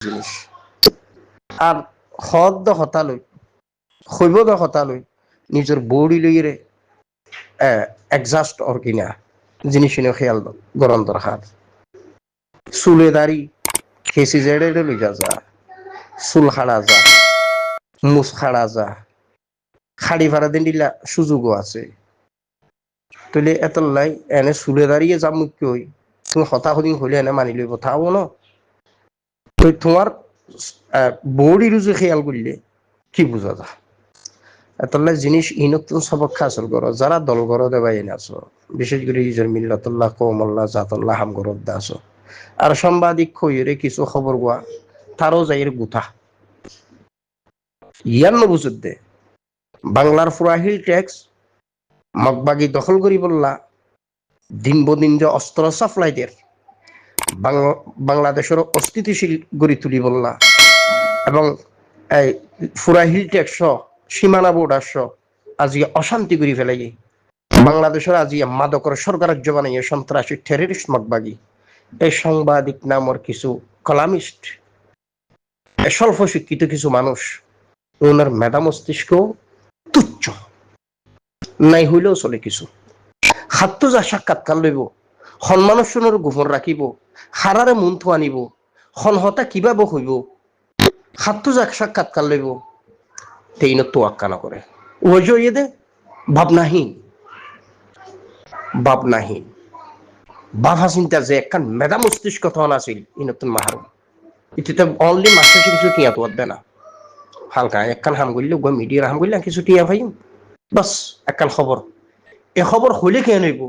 জিনিস আর হদ হতালৈ শৈব হতালৈ নিজৰ বৌৰি লৈৰে একজাস্ট অর্কিনা জিনিস খেয়াল গরম দরকার চুলে দাড়ি খেসি জেড়ে লই যা চুল খাড়া যা মুছ খাড়া যা খাড়ি ভাড়া দিন দিলা সুযোগও আছে তলে এত লাই এনে চুলে দাঁড়িয়ে যাম মুখ্য হই তুমি হতাশদিন হলে এনে মানি লইব থাকবো ন তো তোমার বৌড়ির যে খেয়াল করলে কি বুঝা যা এতলাই জিনিস ইনতুন সবক আসল করো যারা দল করো দেবাই এনে আছো বিশেষ করে ইজর মিল্লাতুল্লাহ কৌমল্লাহ জাতুল্লাহ হাম করত দা আছো আর সাংবাদিক খইরে কিছু খবর গোয়া তারও যাইয়ের গুথা ইয়ার নবুজুদ দে বাংলার ফুরাহিল ট্যাক্স মগবাগি দখল করি বললা দিন বদিন যে অস্ত্র সাপ্লাইদের বাংলাদেশের অস্থিতিশীল গড়ি তুলি বললা এবং এই ফুরাহিল ট্যাক্স সীমানা বোর্ডার আজি অশান্তি করে ফেলাই বাংলাদেশের আজি মাদকর সরকারাজ্য বানাইয়ে সন্ত্রাসী টেররিস্ট মগবাগি এই সাংবাদিক নামর কিছু কলামিস্ট স্বল্প শিক্ষিত কিছু মানুষ ওনার মেধা মস্তিষ্ক তুচ্ছ নাই হইলেও চলে কিছু হাতটো যা সাক্ষাৎকার লইব সন্মানসনের গোপন রাখিব হারারে মন্থ আনিব সনহতা কিভাবে হইব হাতটো যা সাক্ষাৎকার লইব তেইন তোয়াক্কা নকরে ওজো দে ভাবনাহীন বাভা চিন্তা যে একখান মেধা মস্তিষ্ক থন আছিল ইনতুন মাহারুম ইতিতে অনলি মাস্টার কিছু টিয়া তো না হালকা একখান হাম করলে গো মিডিয়ার হাম করলে কিছু টিয়া ভাই বাস একখান খবর এ খবর হইলে কে নইব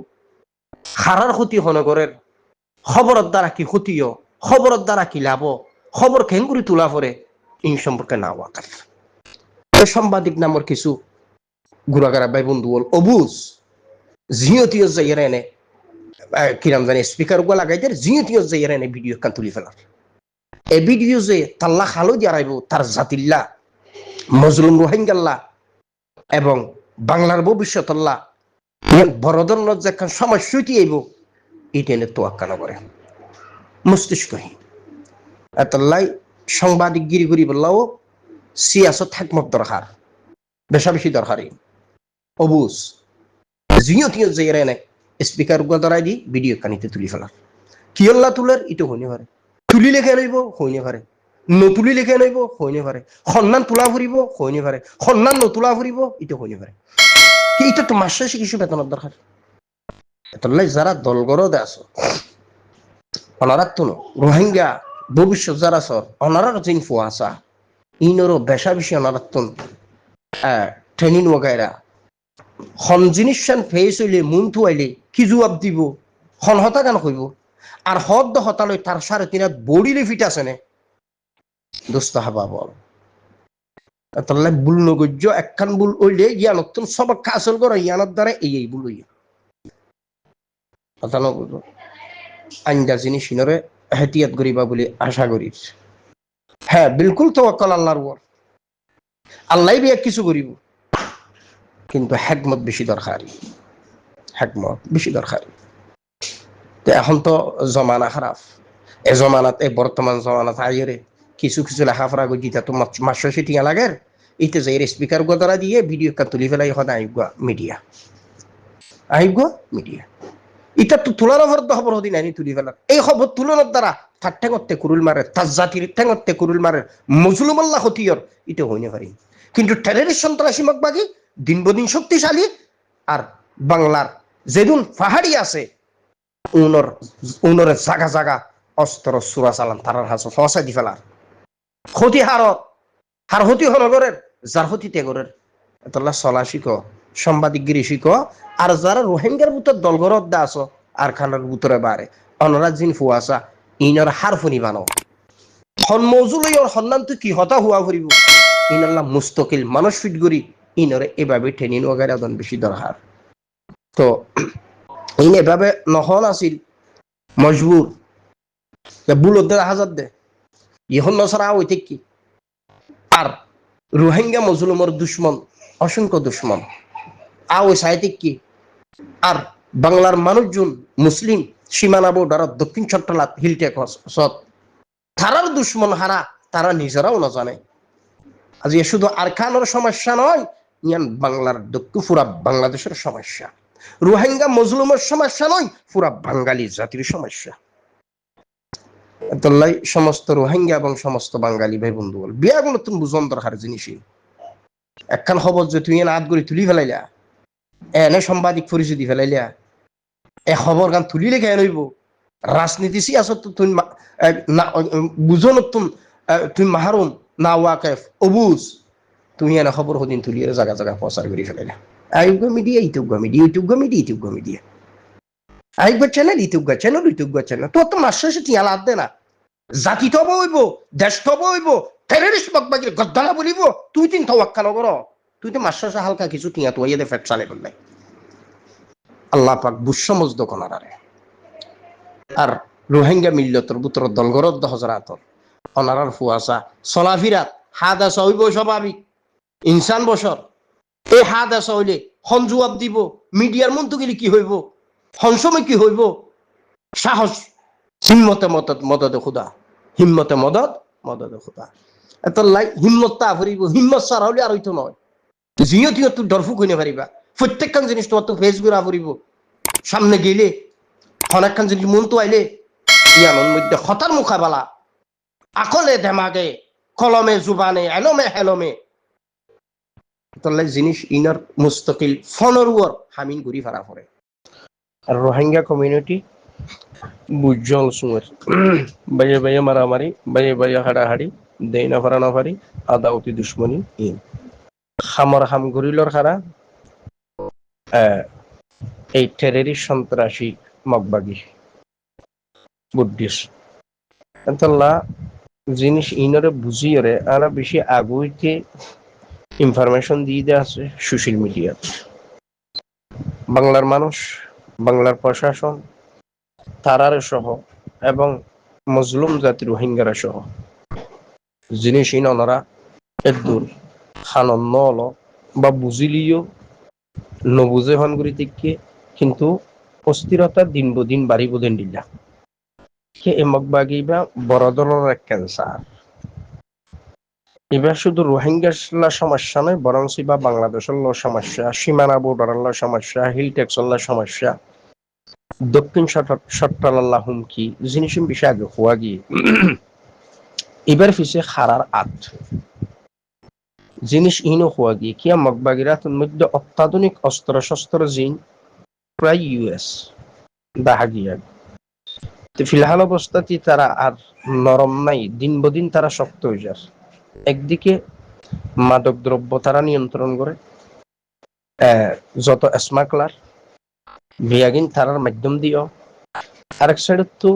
হারার ক্ষতি হনগরের খবরের দ্বারা কি ক্ষতিও খবরের দ্বারা কি লাভ খবর খেং করে তোলা পরে ইন সম্পর্কে না ওয়াকার সাংবাদিক নামর কিছু গুড়াগারা ভাই বন্ধু বল অবুজ জিয়তীয় যাইয়ের এনে কিরাম জানি স্পিকার গো লাগাই দের জিয়তীয় যাইয়ের এনে ভিডিও কান তুলি ফেলার এই ভিডিও যে তাল্লা খালো দিয়ে আইব তার জাতিল্লা মজলুম রোহিঙ্গাল্লা এবং বাংলার ভবিষ্যৎ আল্লাহ বড় ধরনের যে একখান সমস্যা কি আইব এটা এনে তোয়াক্কা না করে মস্তিষ্কহীন এতলাই সাংবাদিক গিরি ঘুরি বললাও সিয়াসত থাকমত দরকার বেশা বেশি দরকারি অবুজ জিয়তীয় যাইয়ের এনে স্পিকার গো ধরাই দি ভিডিও কানিতে তুলি ফেলার কি আল্লাহ তুলার এটা হইনে পারে তুলি লেখে লইব হইনে পারে নতুলি লেখে লইব হইনে পারে সন্ধান তোলা ফুরিব হইনে পারে সন্ধান নতুলা ফুরিব এটা হইনে পারে কি এটা তো মাসে কিছু বেতনের দরকার এতলাই যারা দলগরদে আছো অনারাত তো রোহিঙ্গা ভবিষ্যৎ যারা সর অনারার জিন ফুয়াশা ইনরও বেশা বেশি অনারাত ট্রেনিং ওগাইরা হন জিনিস ফেস হইলে মন থুয়াইলে কি জবাব দিব হন হতা গান কইব আর হদ হতালৈ তার 3.5 বড়িলে ফিট আছে নে দোস্ত হাবা বল তাহলে ভুল নগজ্য একখান ভুল হইলে ইয়া নতুন সবক আসল করে ইয়ানোর দ্বারা এই ভুল হইয়া কথা নবুঝো আইনদা জিনিস ইনরে হেতিয়াত করিবা বলে আশা করিস হ্যাঁ বিলকুল তাওয়াক্কুল আল্লাহর উপর আল্লাহই বিয়া কিছু করিব কিন্তু হিকমত বেশি দরকার তো এখন তো জমানা খারাপ এ জমানাত এই বর্তমান জমানাত আইরে কিছু লেখাপড়া গই দিতা তো মাস্টার সিটিয়া লাগে ইতে যাই স্পিকার গদরা দিয়ে ভিডিও কা তুলি ফেলাই হদা আইগা মিডিয়া ইটা তো তুলার খবর হদি নাই তুলি ফেলার এই খবর তুলনার দ্বারা তার ঠেঙতে কুরুল মারে তার জাতির ঠেঙতে কুরুল মারে মজলুমাল্লাহ হতিয়র ইটা হইনে পারি কিন্তু টেররিস্ট সন্ত্রাসী মগবাগি দিন বদিন শক্তিশালী আর বাংলার যেদিন পাহাড়ি আছে উনরে জাগা অস্ত্র সুরা চালান তারার হাস ফসাই দি ফেলার ক্ষতি হার হতি হনগরের যার হতি ত্যাগরের এতলা চলা শিখ সাংবাদিকগিরি শিখ আর যারা রোহিঙ্গার ভিতর দলগরত দা আছো আর খানার ভিতরে বারে অনরা জিন ফুয়াশা ইনর হার ফুনি বানো হন মৌজুলই ওর সন্ধান তো কি হতা হুয়া ফুরিব ইনল্লাহ মুস্তকিল মানুষ ফিট করি ইনরে এভাবে ট্রেনিং ওগাইরা দন বেশি দরকার তো ইন এভাবে নহন আছিল মজবুর বুলত দে হাজার দে ইহন নসরা হইতে কি আর রোহিঙ্গা মজলুমর দুশ্মন অসংখ্য দুশ্মন ওই সাহিত্যিক কি আর বাংলার মানুষজন মুসলিম সীমানা বোর্ডার দক্ষিণ চট্টলাত হিলটেক তারার দুশ্মন হারা তারা নিজেরাও না জানে। আজ এ শুধু আরকানের সমস্যা নয়, ইয়ান বাংলার পুরা বাংলাদেশের সমস্যা। রোহিঙ্গা মজলুমের সমস্যা নয়, পুরা বাঙালি জাতির সমস্যা। তাই সমস্ত রোহিঙ্গা এবং সমস্ত বাঙালি ভাই বন্ধু বল বিয়াগুলো তুমি বুঝন দরকার জিনিসই। একখান খবর যে তুই এনে হাত গড়ি তুলি ফেলাইলা, এনে সাংবাদিক পরিচিতি ফেলাইলা, এ খবর গান তুলি লেখে নইব রাজনীতি সিয়াসত তুই বুঝন তুই মাহারুম না ওয়াকেফ অবুজ, তুমি এনে খবর হদিন তুলিয়ে জায়গা জায়গা প্রচার করে ফেলাইলা। আইব media YouTube media YouTube media YouTube media আইব channel YouTube channel YouTube channel তোর তো মাস শেষে টিয়া লাভ দে না। জাতি তব হইব, দেশ তব হইব, টেররিস্ট বকবাগির গদ্দালা বলিব, তুই তিন থাক্কা নগর, তুই তো মাস শেষে হালকা কিছু টিয়া তো ইয়ে ফেট চালে করলাই। আল্লাহ পাক বুসমজ দোকানারে আর রোহিঙ্গা মিল্লতর বুতর দলগরদ হজরাতর অনারার ফুয়াশা চলাফিরাত হাত আসা হইব স্বাভাবিক ইনসান বসর। এই হাত আসা হইলে হন জবাব দিব, মিডিয়ার মন্ত্র গেলে কি হইব, হনসময় কি হইব, সাহস হিম্মতে মদদ খুদা, হিম্মতে মদদ খুদা। এত লাই হিম্মত তা ফুরিব, হিম্মত সারা হলে আর হইতো নয়। জিও তিও তুই ডরফুক হইনে পারিবা, প্রত্যেকখান জিনিস তোমার তো ফেস ঘুরা ফুরিব। সামনে গেলে অনেকখান জিনিস মন তো আইলে ইয়ানোর মধ্যে হতার মোকাবেলা আকলে দেমাগে কলমে জুবানে এলমে হেলমে তাহলে জিনিস ইনার মুস্তকিল ফোনের উপর হামিন ঘুরি ফারা পড়ে। আর রোহিঙ্গা কমিউনিটি বুঝল সুয়ের বাইয়ে বাইয়ে মারামারি, বাইয়ে বাইয়ে হাড়াহাড়ি, দেই না ফারা না পারি, আদাউতি দুশ্মনী ইন খামর হাম ঘুরিলর খারা এই টেররিস্ট সন্ত্রাসী মগবাগি বুদ্ধিস্ট এতলা জিনিস ইনরে বুঝিয়ে আরো বেশি আগুইতে ইনফরমেশন দিয়ে দেওয়া আছে সোশ্যাল মিডিয়া। বাংলার মানুষ, বাংলার প্রশাসন তারার সহ এবং মজলুম জাতি রোহিঙ্গারা সহ জিনিস ইন ওনারা এদুর খানন নল বা বুঝিলিও নবুঝে হন করি থেকে কিন্তু অস্থিরতা দিন বদিন বাড়িব দেন দিলা এ মগবাগি বা বড় ধরনের এক ক্যান্সার। এবার শুধু রোহিঙ্গার সমস্যা নয়, বরং বা বাংলাদেশের সমস্যা, সীমানা বর্ডারের সমস্যা, হিল ট্যাক্সের সমস্যা, দক্ষিণ সট্টালাল্লাহ হুমকি জিনিস বিষয় আগে হওয়া গিয়ে এবার ফিসে খারার আট জিনিস ইনো হওয়া গিয়ে কিয়া মগবাগিরাত মধ্যে অত্যাধুনিক অস্ত্র শস্ত্র জিন প্রায় ইউএস দেখা গিয়া ফিলহাল অবস্থাতে তারা আর নরম নাই, দিন বদিন তারা শক্ত হয়ে যায়। একদিকে মাদক দ্রব্য তারা নিয়ন্ত্রণ করে, যত স্মাগলার বিয়াগিন তারার মাধ্যম দিও, আরেক সাইড তো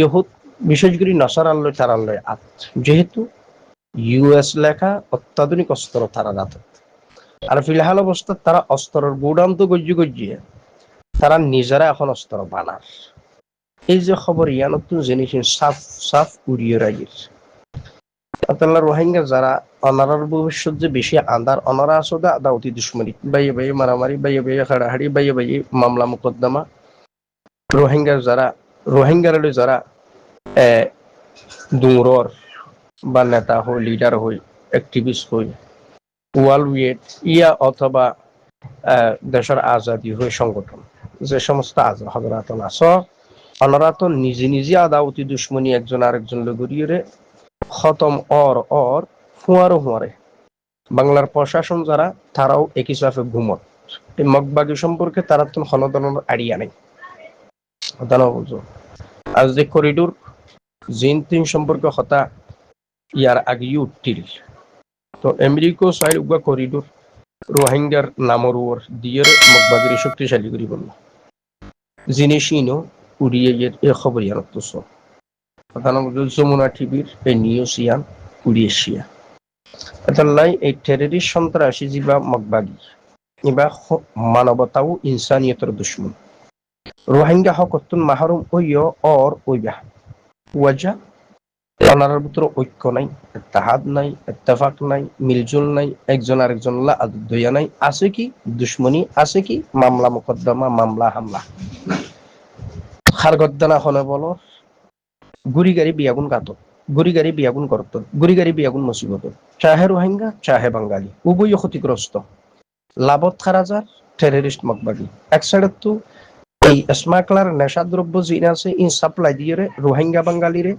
ইহুদ বিশেষ করে নসার আল্লয় তার আল্লয় আত যেহেতু ইউএস লেখা অত্যাধুনিক অস্ত্র তারা রাত আর ফিলহাল অবস্থা তারা অস্ত্রের গুড়ান্ত গজিয়ে তারা নিজেরা এখন অস্ত্র বানার। এই যে খবর ইয়া নতুন জিনিস সাফ সাফ উড়িয়ে রাগির আতাল্লাহ রোহিঙ্গা যারা অনারার ভবিষ্যৎ যে বেশি আন্দার অনারা আসলে আদাউতি দুশ্মনী বাইয়ে বাইয়ে মারামারি, বাইয়ে বাইয়ে হাড়াহাড়ি, বাইয়ে বাইয়ে মামলা মোকদ্দমা। রোহিঙ্গার যারা দূরর বা নেতা হই, লিডার হই, অ্যাক্টিভিস্ট হই, ওয়াল উইয়েট ইয়া অথবা দেশের আজাদি হই সংগঠন যে সমস্ত হজরাতন আস অনারা তো নিজে নিজে আদাউতি দুশ্মনী একজন আরেকজন লগরিয়ে খতম অর হুঁয়ারে বাংলার প্রশাসন যারা তারাও একই সাথে ঘুমত এই মগবাগি সম্পর্কে তারা তো হনদনের আইডিয়া নেই। আজ যে করিডোর জিন তিন সম্পর্কে হতা ইয়ার আগে উঠছিল তো আমেরিকা সাইড উগা করিডোর রোহিঙ্গার নামর ওর দিয়ে মগবাগির শক্তিশালী করি বলল জিনিসইনো উড়িয়ে এ খবর ইয়ার তো যমুনা টিভির এই নিউজ ইয়ান কুড়িয়েশিয়া এতাল্লাই এই টেররিস্ট সন্ত্রাসী যা মগবাগি এবার মানবতাও ইনসানিয়তের দুশ্মন রোহিঙ্গা হকতুন মাহরুম ওইয় অর ওইবা ওয়াজা ওনার ভিতরে ঐক্য নাই, ইত্তেহাদ নাই, ইত্তেফাক নাই, মিলজুল নাই, একজন আরেকজন দইয়া নাই, আছে কি দুশ্মনী, আছে কি মামলা মোকদ্দমা, মামলা হামলা খার গদ্দানা হলে বলো গুড়ি গাড়ি বিয়াগুন গাত, গুড়ি গাড়ি বিয়াগুন করত, গুড়ি গাড়ি বিয়াগুন মুসিবত, চাহে রোহিঙ্গা চাহে বাঙালি উভয় ক্ষতিগ্রস্ত, লাভত খারাজার টেররিস্ট মকবাগি এক সাইডত তো এই স্মাগলার নেশাদ্রব্য জিন আছে ইন সাপ্লাই দিয়ে রোহিঙ্গা বাঙালিরে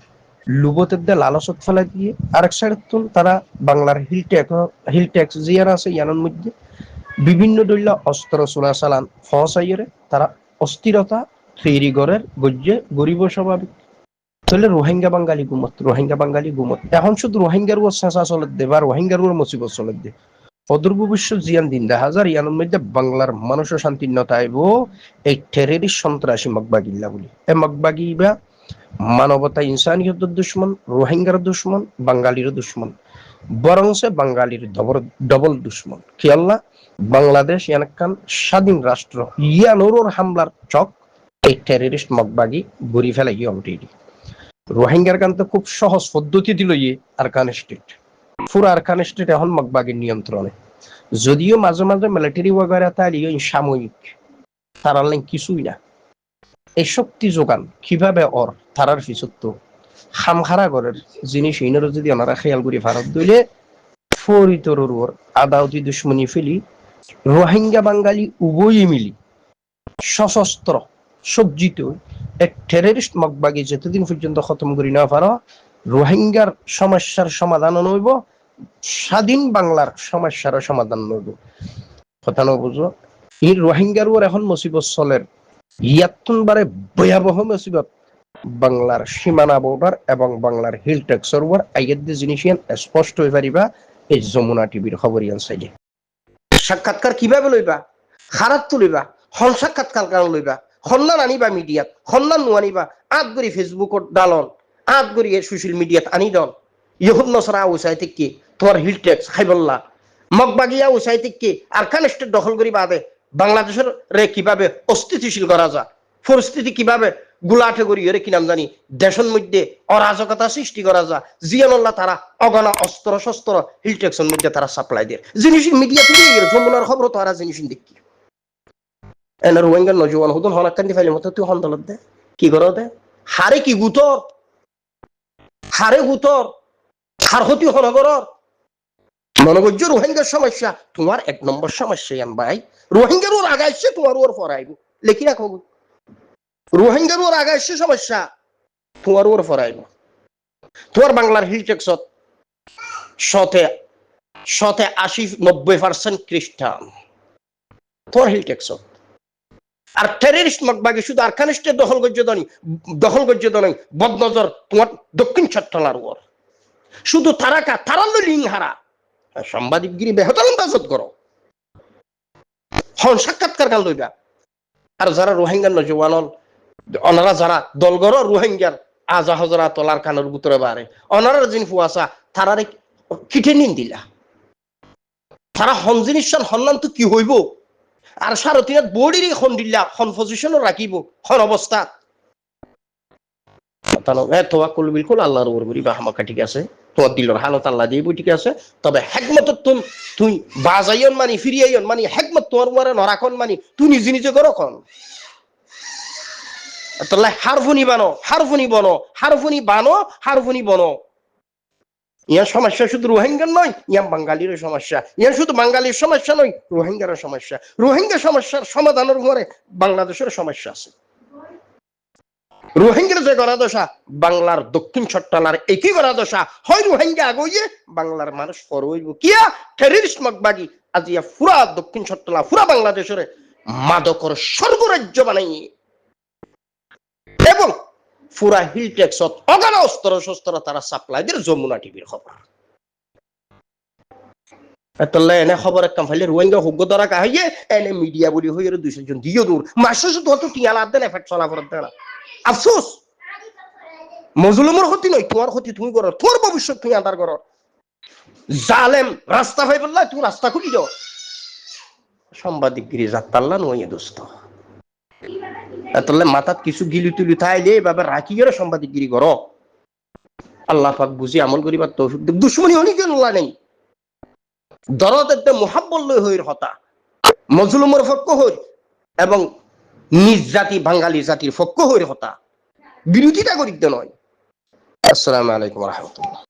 লুবতের দিয়ে লালসত ফেলাই দিয়ে, আরেক সাইডত তো তারা বাংলার হিল ট্যাক্স জিয়ার আছে ইয়ানোর মধ্যে বিভিন্ন দলীয় অস্ত্র চোরা চালান ফসাইরে তারা অস্থিরতা তৈরি গড়ের গজ্জে গরিব স্বাভাবিক তাহলে রোহিঙ্গা বাঙালি গুমত, রোহিঙ্গা বাঙালি গুমত এখন শুধু রোহিঙ্গার ও চেঁচা চলত দে বা রোহিঙ্গার ও মুসিবত চলত দে অদূর ভবিষ্যৎ জিয়ান দিন দেখা হাজার ইয়ানোর মধ্যে বাংলার মানুষের শান্তিন্যতা আইব এই টেররিস্ট সন্ত্রাসী মগবাগিল্লা বলি এ মগবাগি বা মানবতা ইনসানিয়তের দুশ্মন, রোহিঙ্গার দুশ্মন, বাঙালির দুশ্মন, বরং সে বাঙালির ডবল দুশ্মন কি আল্লাহ বাংলাদেশ ইয়ানকান স্বাধীন রাষ্ট্র ইয়ানোর হামলার চক এই টেররিস্ট মগবাগি ঘুরি ফেলে গিয়ে অলরেডি রোহিঙ্গার গান তো খুব সহজ পদ্ধতি দিল ইয়ে আরকান স্টেট, পুরো আরকান স্টেট এখন মগবাগির নিয়ন্ত্রণে, যদিও মাঝে মাঝে মিলিটারি ওয়াগারা তালিয়ে সাময়িক তারার লাইন কিছুই না এই শক্তি যোগান কিভাবে ওর তারার পিছত তো খামখারা ঘরের জিনিস ইনারও যদি ওনারা খেয়াল করি ভারত দইলে ফরিতরর ওর আদাউতি দুশ্মনী ফেলি রোহিঙ্গা বাঙালি উভয়ই মিলি সশস্ত্র সজ্জিত এক টেররিস্ট মগবাগি যতদিন পর্যন্ত খতম করি না পারো রোহিঙ্গার সমস্যার সমাধান নইব, স্বাধীন বাংলার সমস্যার সমাধান নইব কথা ন বুঝো এই রোহিঙ্গার ওর এখন মুসিবত চলের ইয়াত্তন বারে ভয়াবহ মুসিবত বাংলার সীমানা বর্ডার এবং বাংলার হিল ট্যাক্সর ওর আইয়ের জিনিস স্পষ্ট হয়ে পারিবা এই যমুনা টিভির খবরিয়ান সাইডে সাক্ষাৎকার কিভাবে লইবা খারাপ তুলিবা হল সাক্ষাৎকার কারণ লইবা সন্ধান আনিবা মিডিয়াত সন্ধান নোয়ানিবা আত গড়ি ফেসবুকত ডালন আত গড়ি সোশ্যাল মিডিয়াত আনি দন ইহুদ নসরা উসাই থেকে তোমার হিল ট্যাক্স খাইবল্লা মগবাগিয়া উসাই থেকে আর খান স্টেট দখল করি বাদে বাংলাদেশের রে কিভাবে অস্থিতিশীল করা যায় পরিস্থিতি কিভাবে গুলাঠে করি রে কি নাম জানি দেশের মধ্যে অরাজকতা সৃষ্টি করা যায় জিয়ানুল্লাহ তারা অগণা অস্ত্র শস্ত্র হিল ট্যাক্সের মধ্যে তারা সাপ্লাই দেয় জিনিস মিডিয়া তুলে যমুনার খবর তারা জিনিস দেখি এনে রোহিঙ্গার নজওয়ান হুদুন হনাক্কান্দি ফাইলের মতো তুই হন্দলত দে কি করো দে হারে কি গুতর হারে গুতর হার হতি হনগরর মনোগজ্য রোহিঙ্গার সমস্যা তোমার এক নম্বর সমস্যা ইয়ান ভাই রোহিঙ্গার ওর আগে আসছে তোমার ওর ফরাইব লেখি রাখো রোহিঙ্গার ওর আগে আসছে সমস্যা তোমার ওর ফরাইব তোমার বাংলার হিল ট্যাক্সত শতে 80-90% খ্রিস্টান তোমার হিল ট্যাক্সত আর টেররিস্ট মগবাগি শুধু আরকান স্টেট দখল গজ্য দনি বদনজর তোমার দক্ষিণ চট্টলার ওর শুধু তারা লিং হারা সাংবাদিকগিরি বেহতর বাজত করো হন সাক্ষাৎকার কাল লইবা আর যারা রোহিঙ্গার নজওয়ানল ওনারা যারা দলগর রোহিঙ্গার আজা হজরা তলার কানের ভিতরে বাড়ে ওনারা জিন ফুয়াশা তারারে কিঠে নিন দিলা তারা হন জিনিস হন্নান তো কি হইব আর সারথিনাত বডিরই খন দিলা হন পজিশনও রাখিব হন অবস্থা তোয়াক্কুল বিলকুল আল্লাহর উপর করিবা হামাকা ঠিক আছে তোমার দিলর হালত আল্লাহ দিব ঠিক আছে তবে হেকমত তুই বাজাইয়ন মানি ফিরিয়াইয়ন মানি হেকমত তোমার উপরে নরাখন মানি তুই নিজে নিজে করো খন তাহলে হারফুনি বনো ইয়ার সমস্যা শুধু রোহিঙ্গার নয় ইয়ার বাঙালির সমস্যা ইয়ার শুধু বাঙালির সমস্যা নয় রোহিঙ্গার সমস্যা রোহিঙ্গা সমস্যার সমাধানের ঘরে বাংলাদেশের সমস্যা আছে রোহিঙ্গার যে গড়াদশা বাংলার দক্ষিণ চট্টলার একই গড়াদশা হয় রোহিঙ্গা আগইয়ে বাংলার মানুষ পরইব কিয়া টেররিস্ট মগবাগি আজিয়া পুরা দক্ষিণ চট্টলা পুরা বাংলাদেশের মাদকর স্বর্গরাজ্য বানাইয়ে এবং পুরা হিল ট্যাক্সত অগাধ অস্ত্র শস্ত্র তারা সাপ্লাই দিয়ে যমুনা টিভির খবর তাহলে এনে খবর একদম ফাইলে রোহিঙ্গা হুগ্গ দ্বারা কাহিয়ে এনে মিডিয়া বলি হয়ে 200 জন দিও দূর মাসে শুধু অত টিয়ালা দেন এফেক্ট চলা ফরত দেন আফসোস মজলুমের ক্ষতি নয় তোমার ক্ষতি তুমি করো তোর ভবিষ্যৎ তুমি আদার করো জালেম রাস্তা হয়ে বললা তুমি রাস্তা খুলি যাও সাংবাদিকগিরি যাত্তাল্লা নয় দোস্ত তাহলে মাথাত কিছু গিলি তুলি থাইলে এভাবে রাখি গেলে সাংবাদিকগিরি করো আল্লাহ পাক বুঝি আমল করিবার তৌফিক দেব দুশ্মনী হলি কেন নেই দরদ একদম মোহাব্বত লই হইর হতা মজলুমের পক্ষ হই এবং নিজ জাতি বাঙালি জাতির পক্ষ হইর হতা বিরোধিতা করিতে নয় আসসালামু আলাইকুম রহমতুল্লাহ।